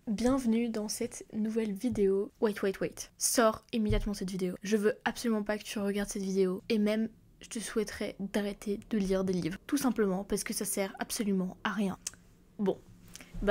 Bienvenue dans cette nouvelle vidéo. Wait. Sors immédiatement cette vidéo. Je veux absolument pas que tu regardes cette vidéo. Et même, je te souhaiterais d'arrêter de lire des livres. Tout simplement parce que ça sert absolument à rien. Bon.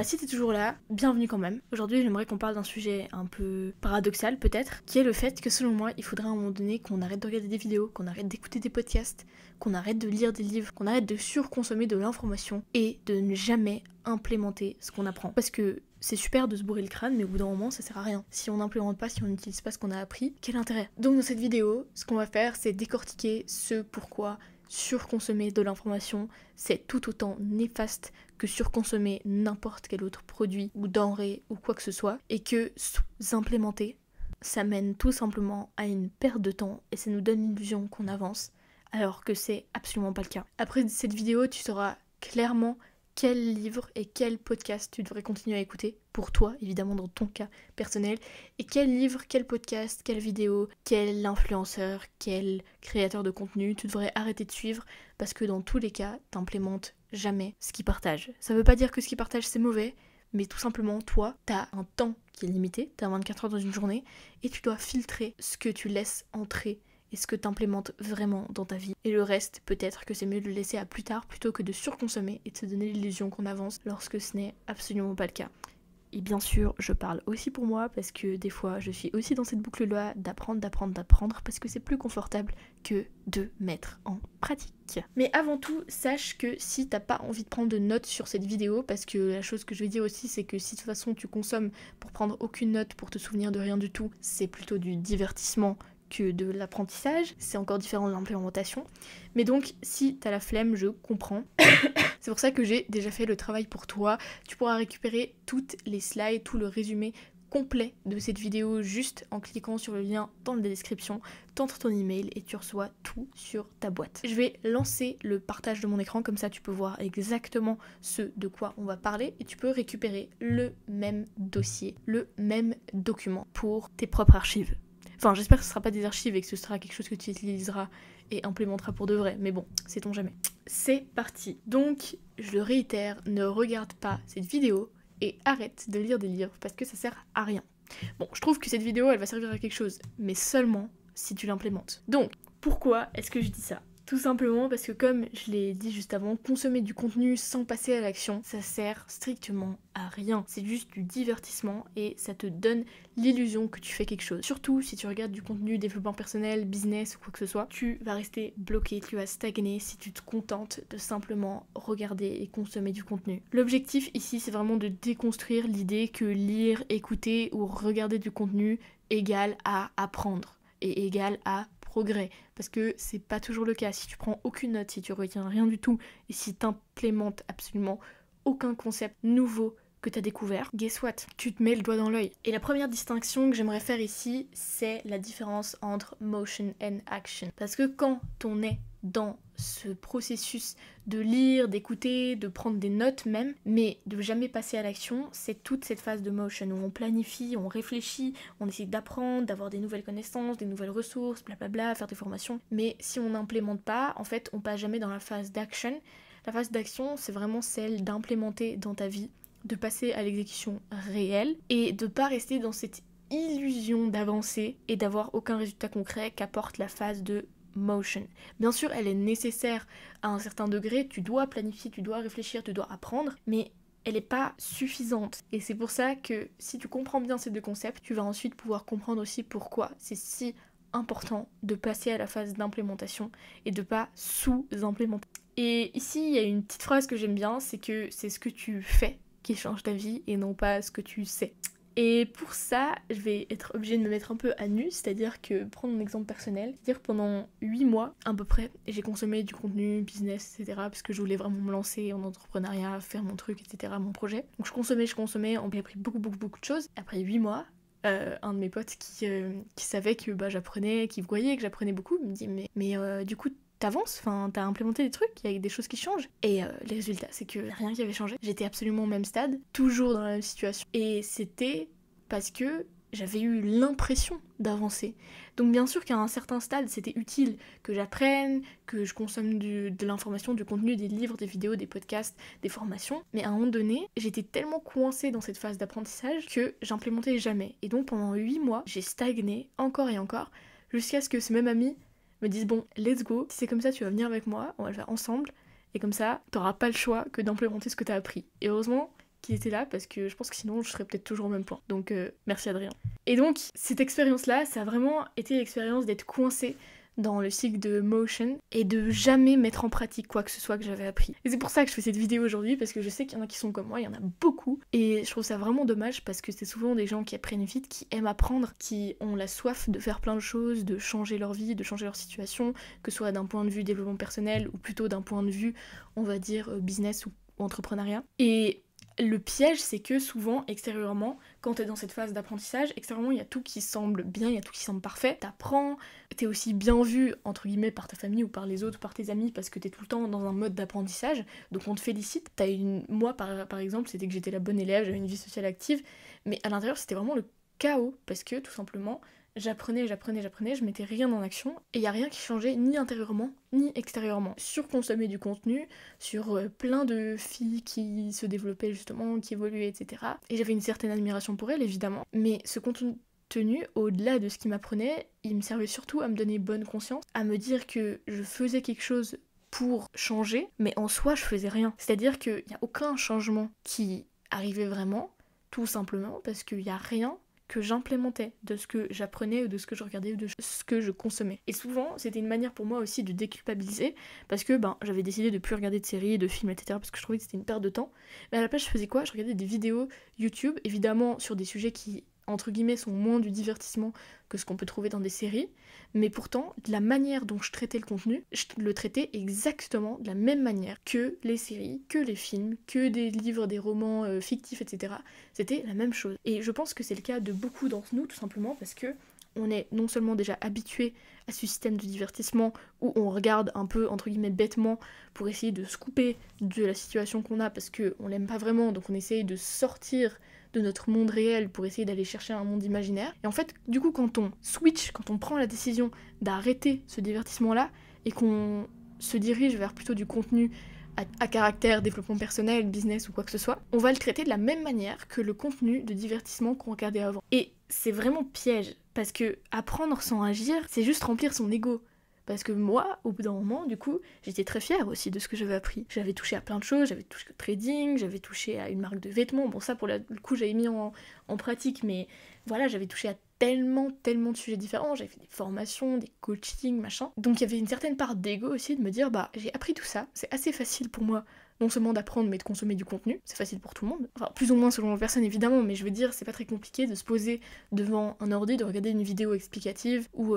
Si t'es toujours là, bienvenue quand même. Aujourd'hui, j'aimerais qu'on parle d'un sujet un peu paradoxal peut-être, qui est le fait que selon moi, il faudrait à un moment donné qu'on arrête de regarder des vidéos, qu'on arrête d'écouter des podcasts, qu'on arrête de lire des livres, qu'on arrête de surconsommer de l'information et de ne jamais implémenter ce qu'on apprend. Parce que c'est super de se bourrer le crâne, mais au bout d'un moment, ça sert à rien. Si on n'implémente pas, si on n'utilise pas ce qu'on a appris, quel intérêt? Donc dans cette vidéo, ce qu'on va faire, c'est décortiquer ce pourquoi surconsommer de l'information, c'est tout autant néfaste que surconsommer n'importe quel autre produit ou denrée ou quoi que ce soit, et que sous-implémenter, ça mène tout simplement à une perte de temps et ça nous donne l'illusion qu'on avance, alors que c'est absolument pas le cas. Après cette vidéo, tu sauras clairement quel livre et quel podcast tu devrais continuer à écouter, pour toi, évidemment dans ton cas personnel, et quel livre, quel podcast, quelle vidéo, quel influenceur, quel créateur de contenu tu devrais arrêter de suivre, parce que dans tous les cas, t'implémentes jamais ce qu'ils partagent. Ça veut pas dire que ce qu'ils partagent c'est mauvais, mais tout simplement, toi, t'as un temps qui est limité, t'as 24 heures dans une journée, et tu dois filtrer ce que tu laisses entrer et ce que t'implémentes vraiment dans ta vie. Et le reste, peut-être que c'est mieux de le laisser à plus tard plutôt que de surconsommer et de se donner l'illusion qu'on avance lorsque ce n'est absolument pas le cas. Et bien sûr, je parle aussi pour moi parce que des fois, je suis aussi dans cette boucle-là d'apprendre parce que c'est plus confortable que de mettre en pratique. Mais avant tout, sache que si t'as pas envie de prendre de notes sur cette vidéo, parce que la chose que je vais dire aussi, c'est que si de toute façon tu consommes pour prendre aucune note, pour te souvenir de rien du tout, c'est plutôt du divertissement que de l'apprentissage, c'est encore différent de l'implémentation. Mais donc, si t'as la flemme, je comprends. C'est pour ça que j'ai déjà fait le travail pour toi. Tu pourras récupérer toutes les slides, tout le résumé complet de cette vidéo juste en cliquant sur le lien dans la description. T'entres ton email et tu reçois tout sur ta boîte. Je vais lancer le partage de mon écran, comme ça tu peux voir exactement ce de quoi on va parler et tu peux récupérer le même dossier, le même document pour tes propres archives. Enfin, j'espère que ce sera pas des archives et que ce sera quelque chose que tu utiliseras et implémenteras pour de vrai, mais bon, sait-on jamais. C'est parti. Donc, je le réitère, ne regarde pas cette vidéo et arrête de lire des livres parce que ça sert à rien. Bon, je trouve que cette vidéo, elle va servir à quelque chose, mais seulement si tu l'implémentes. Donc, pourquoi est-ce que je dis ça ? Tout simplement parce que comme je l'ai dit juste avant, consommer du contenu sans passer à l'action, ça sert strictement à rien. C'est juste du divertissement et ça te donne l'illusion que tu fais quelque chose. Surtout si tu regardes du contenu développement personnel, business ou quoi que ce soit, tu vas rester bloqué, tu vas stagner si tu te contentes de simplement regarder et consommer du contenu. L'objectif ici, c'est vraiment de déconstruire l'idée que lire, écouter ou regarder du contenu égale à apprendre et égale à progrès, parce que c'est pas toujours le cas. Si tu prends aucune note, si tu retiens rien du tout, et si t'implémentes absolument aucun concept nouveau que t'as découvert, guess what? Tu te mets le doigt dans l'œil. Et la première distinction que j'aimerais faire ici, c'est la différence entre motion and action. Parce que quand on est dans ce processus de lire, d'écouter, de prendre des notes même, mais de jamais passer à l'action, c'est toute cette phase de motion où on planifie, on réfléchit, on essaie d'apprendre, d'avoir des nouvelles connaissances, des nouvelles ressources, blablabla, faire des formations. Mais si on n'implémente pas, en fait, on passe jamais dans la phase d'action. La phase d'action, c'est vraiment celle d'implémenter dans ta vie, de passer à l'exécution réelle et de pas rester dans cette illusion d'avancer et d'avoir aucun résultat concret qu'apporte la phase de motion. Bien sûr, elle est nécessaire à un certain degré, tu dois planifier, tu dois réfléchir, tu dois apprendre, mais elle n'est pas suffisante. Et c'est pour ça que si tu comprends bien ces deux concepts, tu vas ensuite pouvoir comprendre aussi pourquoi c'est si important de passer à la phase d'implémentation et de pas sous-implémenter. Et ici, il y a une petite phrase que j'aime bien, c'est que c'est ce que tu fais qui change ta vie et non pas ce que tu sais. Et pour ça, je vais être obligée de me mettre un peu à nu, c'est-à-dire que, prendre mon exemple personnel, dire que pendant 8 mois à peu près, j'ai consommé du contenu business, etc. parce que je voulais vraiment me lancer en entrepreneuriat, faire mon truc, etc., mon projet. Donc je consommais, on m'a appris beaucoup de choses. Après 8 mois, un de mes potes qui savait que j'apprenais, qui voyait que j'apprenais beaucoup, me dit mais du coup t'avances, enfin t'as implémenté des trucs, il y a des choses qui changent. Et les résultats, c'est que rien qui avait changé. J'étais absolument au même stade, toujours dans la même situation. Et c'était parce que j'avais eu l'impression d'avancer. Donc bien sûr qu'à un certain stade, c'était utile que j'apprenne, que je consomme de l'information, du contenu, des livres, des vidéos, des podcasts, des formations. Mais à un moment donné, j'étais tellement coincée dans cette phase d'apprentissage que j'implémentais jamais. Et donc pendant 8 mois, j'ai stagné encore et encore, jusqu'à ce que ce même ami me dise bon, let's go, si c'est comme ça, tu vas venir avec moi, on va le faire ensemble. Et comme ça, t'auras pas le choix que d'implémenter ce que t'as appris. Et heureusement qu'il était là, parce que je pense que sinon je serais peut-être toujours au même point. Donc merci Adrien. Et donc cette expérience-là, ça a vraiment été l'expérience d'être coincée dans le cycle de motion et de jamais mettre en pratique quoi que ce soit que j'avais appris. Et c'est pour ça que je fais cette vidéo aujourd'hui, parce que je sais qu'il y en a qui sont comme moi, il y en a beaucoup. Et je trouve ça vraiment dommage, parce que c'est souvent des gens qui apprennent vite, qui aiment apprendre, qui ont la soif de faire plein de choses, de changer leur vie, de changer leur situation, que ce soit d'un point de vue développement personnel, ou plutôt d'un point de vue, on va dire, business ou entrepreneuriat. Et le piège, c'est que souvent, extérieurement, quand t'es dans cette phase d'apprentissage, extérieurement, il y a tout qui semble bien, il y a tout qui semble parfait. T'apprends, t'es aussi bien vu, entre guillemets, par ta famille ou par les autres, par tes amis, parce que t'es tout le temps dans un mode d'apprentissage, donc on te félicite. Moi, par exemple, c'était que j'étais la bonne élève, j'avais une vie sociale active, mais à l'intérieur, c'était vraiment le chaos, parce que, tout simplement, j'apprenais, je mettais rien en action, et il n'y a rien qui changeait ni intérieurement, ni extérieurement. Surconsommer du contenu, sur plein de filles qui se développaient justement, qui évoluaient, etc. Et j'avais une certaine admiration pour elles, évidemment, mais ce contenu, au-delà de ce qui m'apprenait, il me servait surtout à me donner bonne conscience, à me dire que je faisais quelque chose pour changer, mais en soi, je faisais rien. C'est-à-dire qu'il n'y a aucun changement qui arrivait vraiment, tout simplement parce qu'il n'y a rien que j'implémentais de ce que j'apprenais ou de ce que je regardais ou de ce que je consommais. Et souvent, c'était une manière pour moi aussi de déculpabiliser, parce que j'avais décidé de plus regarder de séries, de films, etc. parce que je trouvais que c'était une perte de temps. Mais à la place, je faisais quoi? Je regardais des vidéos YouTube, évidemment sur des sujets qui, entre guillemets, sont moins du divertissement que ce qu'on peut trouver dans des séries, mais pourtant, de la manière dont je traitais le contenu, je le traitais exactement de la même manière que les séries, que les films, que des livres, des romans fictifs, etc. C'était la même chose. Et je pense que c'est le cas de beaucoup d'entre nous, tout simplement parce que on est non seulement déjà habitué à ce système de divertissement où on regarde un peu, entre guillemets, bêtement pour essayer de se couper de la situation qu'on a parce qu'on l'aime pas vraiment, donc on essaye de sortir de notre monde réel pour essayer d'aller chercher un monde imaginaire. Et en fait, du coup, quand on switch, quand on prend la décision d'arrêter ce divertissement-là et qu'on se dirige vers plutôt du contenu à caractère développement personnel, business ou quoi que ce soit, on va le traiter de la même manière que le contenu de divertissement qu'on regardait avant. Et c'est vraiment piège, parce que apprendre sans agir, c'est juste remplir son ego. Parce que moi, au bout d'un moment, du coup, j'étais très fière aussi de ce que j'avais appris. J'avais touché à plein de choses, j'avais touché au trading, j'avais touché à une marque de vêtements. Bon, ça, pour le coup, j'avais mis en pratique, mais voilà, j'avais touché à tellement de sujets différents. J'avais fait des formations, des coachings, machin. Donc il y avait une certaine part d'ego aussi de me dire, j'ai appris tout ça, c'est assez facile pour moi, non seulement d'apprendre, mais de consommer du contenu. C'est facile pour tout le monde. Enfin, plus ou moins selon les personnes, évidemment, mais je veux dire, c'est pas très compliqué de se poser devant un ordi, de regarder une vidéo explicative, ou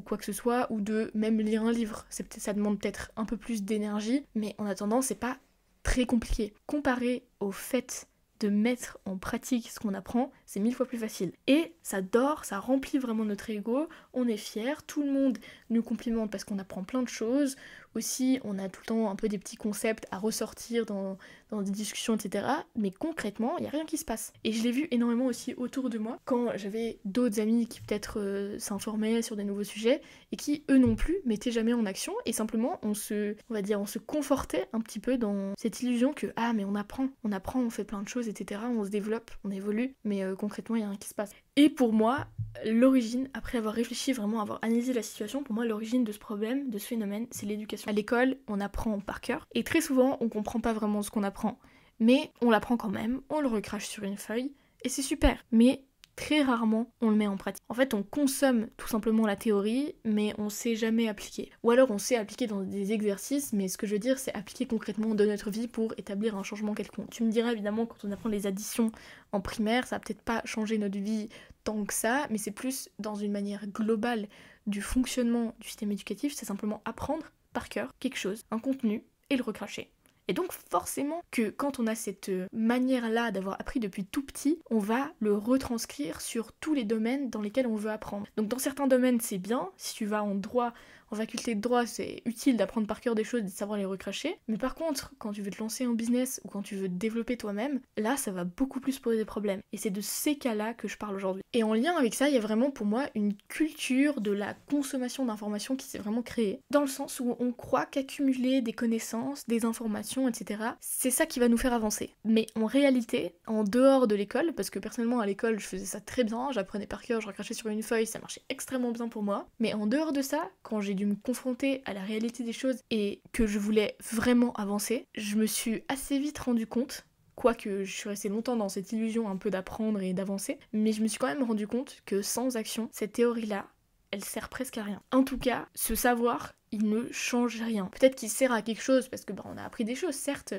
quoi que ce soit, ou de même lire un livre. Ça demande peut-être un peu plus d'énergie, mais en attendant, c'est pas très compliqué. Comparé au fait de mettre en pratique ce qu'on apprend, c'est 1000 fois plus facile. Et ça dort, ça remplit vraiment notre ego, on est fiers, tout le monde nous complimente parce qu'on apprend plein de choses. Aussi, on a tout le temps un peu des petits concepts à ressortir dans des discussions, etc. Mais concrètement, il n'y a rien qui se passe. Et je l'ai vu énormément aussi autour de moi, quand j'avais d'autres amis qui peut-être s'informaient sur des nouveaux sujets, et qui, eux non plus, mettaient jamais en action, et simplement, on se confortait un petit peu dans cette illusion que, mais on apprend, on fait plein de choses, etc. On se développe, on évolue, mais concrètement, il n'y a rien qui se passe. Et pour moi, l'origine, après avoir réfléchi, vraiment avoir analysé la situation, pour moi l'origine de ce problème, de ce phénomène, c'est l'éducation. À l'école, on apprend par cœur, et très souvent on comprend pas vraiment ce qu'on apprend, mais on l'apprend quand même, on le recrache sur une feuille, et c'est super. Mais très rarement on le met en pratique. En fait, on consomme tout simplement la théorie, mais on sait jamais appliquer. Ou alors on sait appliquer dans des exercices, mais ce que je veux dire, c'est appliquer concrètement dans notre vie pour établir un changement quelconque. Tu me diras évidemment, quand on apprend les additions en primaire, ça va peut-être pas changer notre vie tant que ça, mais c'est plus dans une manière globale du fonctionnement du système éducatif, c'est simplement apprendre par cœur quelque chose, un contenu, et le recracher. Et donc forcément que quand on a cette manière-là d'avoir appris depuis tout petit, on va le retranscrire sur tous les domaines dans lesquels on veut apprendre. Donc dans certains domaines c'est bien, si tu vas en droit, En faculté de droit, c'est utile d'apprendre par cœur des choses et de savoir les recracher. Mais par contre, quand tu veux te lancer en business ou quand tu veux te développer toi-même, là, ça va beaucoup plus poser des problèmes. Et c'est de ces cas-là que je parle aujourd'hui. Et en lien avec ça, il y a vraiment pour moi une culture de la consommation d'informations qui s'est vraiment créée. Dans le sens où on croit qu'accumuler des connaissances, des informations, etc., c'est ça qui va nous faire avancer. Mais en réalité, en dehors de l'école, parce que personnellement à l'école je faisais ça très bien, j'apprenais par cœur, je recrachais sur une feuille, ça marchait extrêmement bien pour moi. Mais en dehors de ça, quand j'ai dû me confronter à la réalité des choses et que je voulais vraiment avancer, je me suis assez vite rendu compte, quoique je suis restée longtemps dans cette illusion un peu d'apprendre et d'avancer, mais je me suis quand même rendu compte que sans action, cette théorie-là, elle sert presque à rien. En tout cas, ce savoir, il ne change rien. Peut-être qu'il sert à quelque chose, parce que on a appris des choses, certes,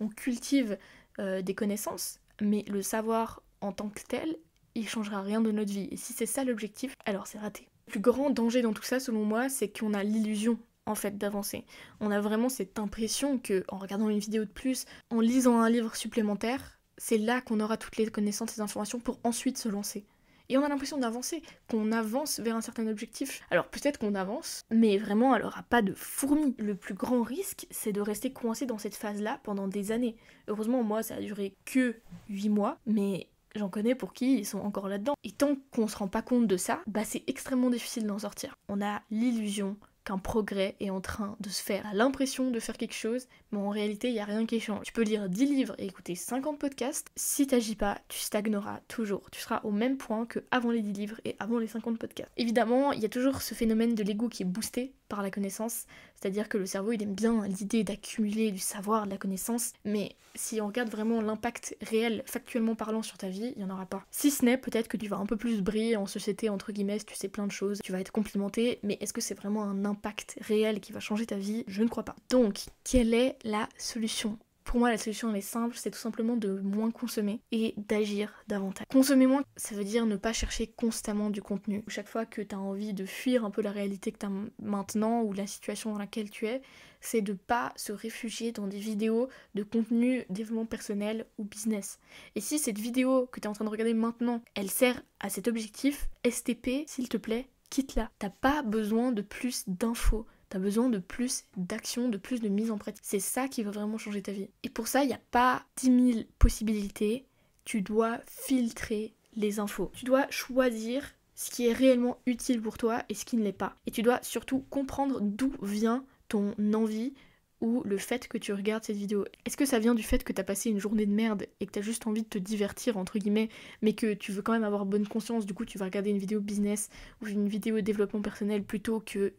on cultive des connaissances, mais le savoir en tant que tel, il changera rien de notre vie. Et si c'est ça l'objectif, alors c'est raté. Le plus grand danger dans tout ça, selon moi, c'est qu'on a l'illusion en fait d'avancer. On a vraiment cette impression que en regardant une vidéo de plus, en lisant un livre supplémentaire, c'est là qu'on aura toutes les connaissances et informations pour ensuite se lancer. Et on a l'impression d'avancer, qu'on avance vers un certain objectif. Alors peut-être qu'on avance, mais vraiment elle aura pas de fourmi. Le plus grand risque, c'est de rester coincé dans cette phase-là pendant des années. Heureusement, moi, ça a duré que 8 mois, mais j'en connais pour qui ils sont encore là-dedans. Et tant qu'on se rend pas compte de ça, c'est extrêmement difficile d'en sortir. On a l'illusion qu'un progrès est en train de se faire. On a l'impression de faire quelque chose, mais en réalité, il n'y a rien qui change. Tu peux lire 10 livres et écouter 50 podcasts. Si t'agis pas, tu stagneras toujours. Tu seras au même point que avant les 10 livres et avant les 50 podcasts. Évidemment, il y a toujours ce phénomène de l'ego qui est boosté par la connaissance, c'est-à-dire que le cerveau, il aime bien l'idée d'accumuler du savoir, de la connaissance, mais si on regarde vraiment l'impact réel, factuellement parlant, sur ta vie, il n'y en aura pas. Si ce n'est peut-être que tu vas un peu plus briller en société, entre guillemets, si tu sais plein de choses, tu vas être complimenté, mais est-ce que c'est vraiment un impact réel qui va changer ta vie? Je ne crois pas. Donc, quelle est la solution? Pour moi, la solution, elle est simple, c'est tout simplement de moins consommer et d'agir davantage. Consommer moins, ça veut dire ne pas chercher constamment du contenu. Chaque fois que tu as envie de fuir un peu la réalité que tu as maintenant ou la situation dans laquelle tu es, c'est de pas se réfugier dans des vidéos de contenu développement personnel ou business. Et si cette vidéo que tu es en train de regarder maintenant, elle sert à cet objectif, STP, s'il te plaît, quitte-la. T'as pas besoin de plus d'infos. T'as besoin de plus d'action, de plus de mise en pratique. C'est ça qui va vraiment changer ta vie. Et pour ça, il n'y a pas 10 000 possibilités. Tu dois filtrer les infos. Tu dois choisir ce qui est réellement utile pour toi et ce qui ne l'est pas. Et tu dois surtout comprendre d'où vient ton envie ou le fait que tu regardes cette vidéo. Est-ce que ça vient du fait que t'as passé une journée de merde et que t'as juste envie de te divertir, entre guillemets, mais que tu veux quand même avoir bonne conscience, du coup tu vas regarder une vidéo business ou une vidéo développement personnel plutôt que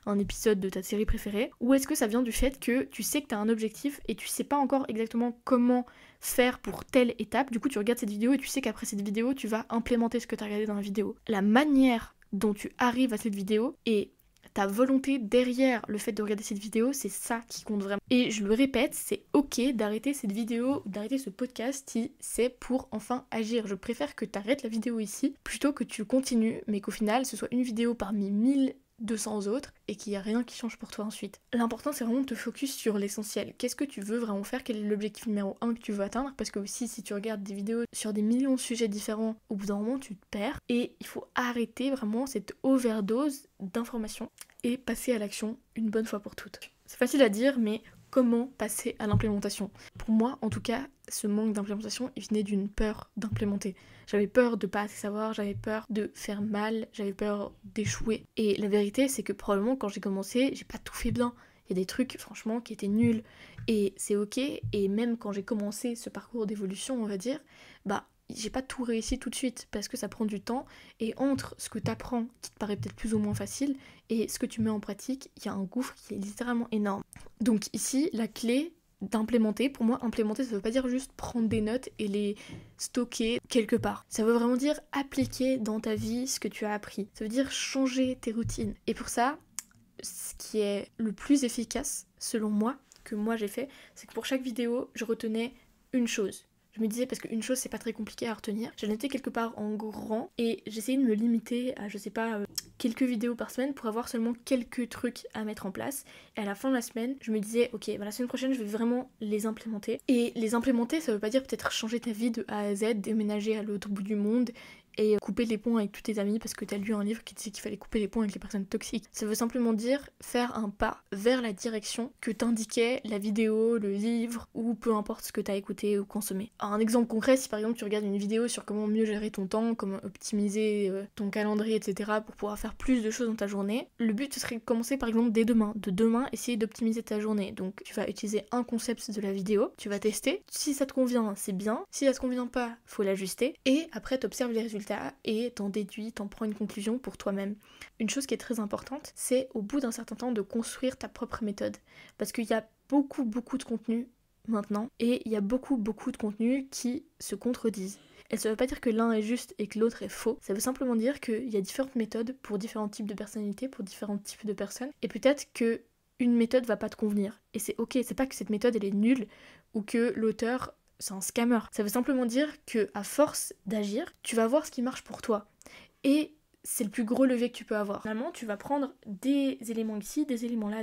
un épisode de ta série préférée? Ou est-ce que ça vient du fait que tu sais que t'as un objectif et tu sais pas encore exactement comment faire pour telle étape, du coup tu regardes cette vidéo et tu sais qu'après cette vidéo tu vas implémenter ce que t'as regardé dans la vidéo. La manière dont tu arrives à cette vidéo et ta volonté derrière le fait de regarder cette vidéo, c'est ça qui compte vraiment. Et je le répète, c'est ok d'arrêter cette vidéo, d'arrêter ce podcast si c'est pour enfin agir. Je préfère que tu arrêtes la vidéo ici plutôt que tu continues, mais qu'au final ce soit une vidéo parmi 1200 autres et qu'il n'y a rien qui change pour toi ensuite. L'important c'est vraiment de te focus sur l'essentiel. Qu'est-ce que tu veux vraiment faire? Quel est l'objectif numéro 1 que tu veux atteindre? Parce que aussi si tu regardes des vidéos sur des millions de sujets différents, au bout d'un moment tu te perds et il faut arrêter vraiment cette overdose d'informations et passer à l'action une bonne fois pour toutes. C'est facile à dire mais comment passer à l'implémentation? Pour moi en tout cas, ce manque d'implémentation il venait d'une peur d'implémenter. J'avais peur de pas assez savoir, j'avais peur de faire mal, j'avais peur d'échouer. Et la vérité, c'est que probablement quand j'ai commencé, j'ai pas tout fait bien. Il y a des trucs, franchement, qui étaient nuls. Et c'est ok. Et même quand j'ai commencé ce parcours d'évolution, on va dire, j'ai pas tout réussi tout de suite parce que ça prend du temps. Et entre ce que t'apprends, qui te paraît peut-être plus ou moins facile, et ce que tu mets en pratique, il y a un gouffre qui est littéralement énorme. Donc ici, la clé d'implémenter, pour moi implémenter ça veut pas dire juste prendre des notes et les stocker quelque part, ça veut vraiment dire appliquer dans ta vie ce que tu as appris, ça veut dire changer tes routines. Et pour ça, ce qui est le plus efficace selon moi, que moi j'ai fait, c'est que pour chaque vidéo je retenais une chose. Je me disais, parce qu'une chose c'est pas très compliqué à retenir, j'ai noté quelque part en grand et j'essayais de me limiter à je sais pas quelques vidéos par semaine pour avoir seulement quelques trucs à mettre en place. Et à la fin de la semaine, je me disais ok, la semaine prochaine je vais vraiment les implémenter. Et les implémenter ça veut pas dire peut-être changer ta vie de A à Z, déménager à l'autre bout du monde et couper les ponts avec tous tes amis parce que t'as lu un livre qui disait qu'il fallait couper les ponts avec les personnes toxiques. Ça veut simplement dire faire un pas vers la direction que t'indiquait la vidéo, le livre ou peu importe ce que t'as écouté ou consommé. Alors, un exemple concret, si par exemple tu regardes une vidéo sur comment mieux gérer ton temps, comment optimiser ton calendrier, etc. pour pouvoir faire plus de choses dans ta journée, le but ce serait de commencer par exemple dès demain. De demain, essayer d'optimiser ta journée. Donc tu vas utiliser un concept de la vidéo, tu vas tester. Si ça te convient, c'est bien. Si ça te convient pas, faut l'ajuster. Et après, t'observes les résultats et t'en déduis, t'en prends une conclusion pour toi-même. Une chose qui est très importante, c'est au bout d'un certain temps de construire ta propre méthode. Parce qu'il y a beaucoup de contenu maintenant et il y a beaucoup de contenus qui se contredisent. Et ça veut pas dire que l'un est juste et que l'autre est faux. Ça veut simplement dire qu'il y a différentes méthodes pour différents types de personnalités, pour différents types de personnes. Et peut-être que une méthode va pas te convenir. Et c'est ok, c'est pas que cette méthode elle est nulle ou que l'auteur c'est un scammer. Ça veut simplement dire que à force d'agir, tu vas voir ce qui marche pour toi. Et c'est le plus gros levier que tu peux avoir. Finalement, tu vas prendre des éléments ici, des éléments là,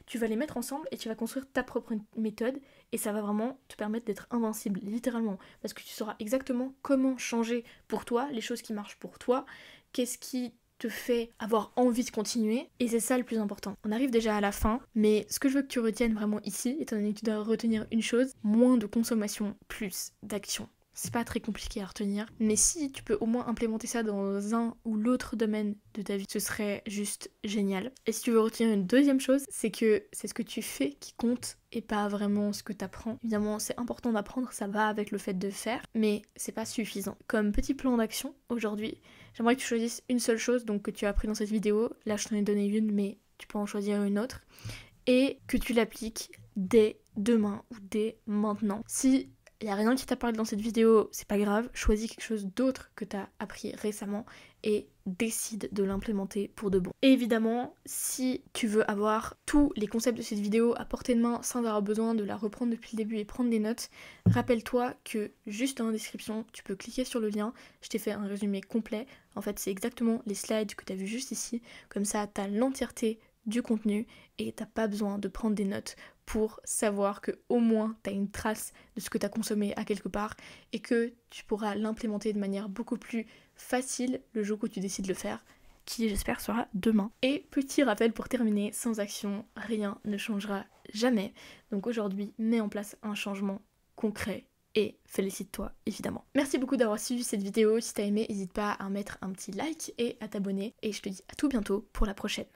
tu vas les mettre ensemble et tu vas construire ta propre méthode et ça va vraiment te permettre d'être invincible, littéralement. Parce que tu sauras exactement comment changer pour toi, les choses qui marchent pour toi, qu'est-ce qui te fait avoir envie de continuer, et c'est ça le plus important. On arrive déjà à la fin, mais ce que je veux que tu retiennes vraiment ici, étant donné que tu dois retenir une chose, moins de consommation, plus d'action. C'est pas très compliqué à retenir, mais si tu peux au moins implémenter ça dans un ou l'autre domaine de ta vie, ce serait juste génial. Et si tu veux retenir une deuxième chose, c'est que c'est ce que tu fais qui compte et pas vraiment ce que tu apprends. Évidemment, c'est important d'apprendre, ça va avec le fait de faire, mais c'est pas suffisant. Comme petit plan d'action, aujourd'hui, j'aimerais que tu choisisses une seule chose, donc que tu as appris dans cette vidéo. Là, je t'en ai donné une, mais tu peux en choisir une autre. Et que tu l'appliques dès demain ou dès maintenant. Si il n'y a rien qui t'a parlé dans cette vidéo, c'est pas grave, choisis quelque chose d'autre que t'as appris récemment et décide de l'implémenter pour de bon. Et évidemment, si tu veux avoir tous les concepts de cette vidéo à portée de main sans avoir besoin de la reprendre depuis le début et prendre des notes, rappelle-toi que juste dans la description, tu peux cliquer sur le lien, je t'ai fait un résumé complet. En fait, c'est exactement les slides que t'as vu juste ici, comme ça t'as l'entièreté du contenu et t'as pas besoin de prendre des notes pour savoir que au moins t'as une trace de ce que t'as consommé à quelque part et que tu pourras l'implémenter de manière beaucoup plus facile le jour où tu décides de le faire, qui j'espère sera demain. Et petit rappel pour terminer, sans action, rien ne changera jamais. Donc aujourd'hui, mets en place un changement concret et félicite-toi évidemment. Merci beaucoup d'avoir suivi cette vidéo, si t'as aimé, n'hésite pas à mettre un petit like et à t'abonner et je te dis à tout bientôt pour la prochaine.